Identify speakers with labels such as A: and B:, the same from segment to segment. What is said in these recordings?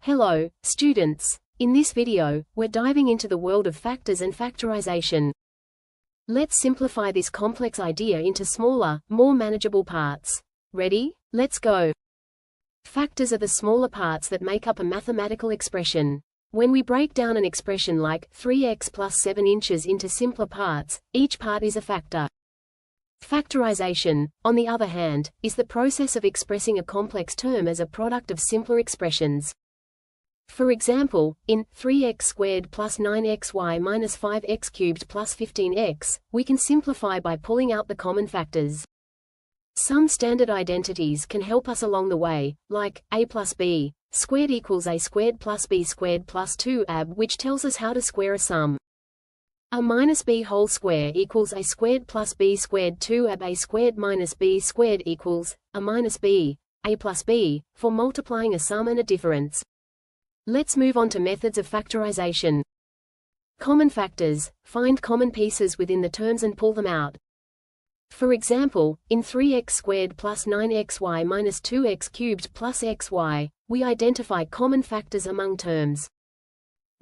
A: Hello, students. In this video, we're diving into the world of factors and factorization. Let's simplify this complex idea into smaller, more manageable parts. Ready? Let's go. Factors are the smaller parts that make up a mathematical expression. When we break down an expression like 3x plus 7 inches into simpler parts, each part is a factor. Factorization, on the other hand, is the process of expressing a complex term as a product of simpler expressions. For example, in 3x squared plus 9xy minus 5x cubed plus 15x, we can simplify by pulling out the common factors. Some standard identities can help us along the way, like a plus b squared equals a squared plus b squared plus 2ab, which tells us how to square a sum. A minus b whole square equals a squared plus b squared 2ab. A squared minus b squared equals a minus b, a plus b, for multiplying a sum and a difference. Let's move on to methods of factorization. Common factors: find common pieces within the terms and pull them out. For example, in 3x squared plus 9xy minus 2x cubed plus xy, we identify common factors among terms.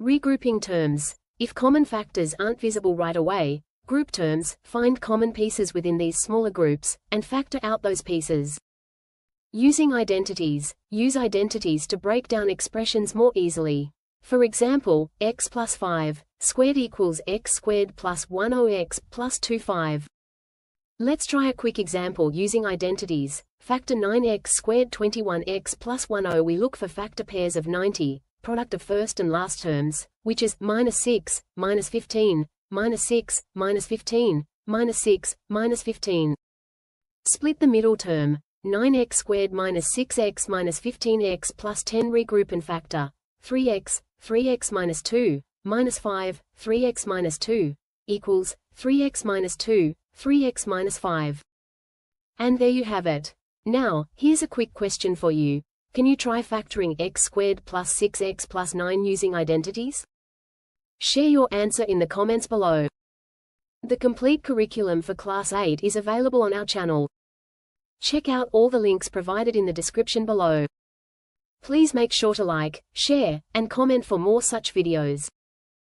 A: Regrouping terms: if common factors aren't visible right away, group terms, find common pieces within these smaller groups, and factor out those pieces. Using identities: use identities to break down expressions more easily. For example, x plus 5 squared equals x squared plus 10x plus 25. Let's try a quick example using identities. Factor 9x squared 21x plus 10. We look for factor pairs of 90, product of first and last terms, which is minus 6, minus 15, minus 6, minus 15, minus 6, minus 15. Split the middle term. 9x squared minus 6x minus 15x plus 10. Regroup and factor. 3x, 3x minus 2, minus 5, 3x minus 2, equals 3x minus 2, 3x minus 5. And there you have it. Now, here's a quick question for you. Can you try factoring x squared plus 6x plus 9 using identities? Share your answer in the comments below. The complete curriculum for Class 8 is available on our channel. Check out all the links provided in the description below. Please make sure to like, share, and comment for more such videos.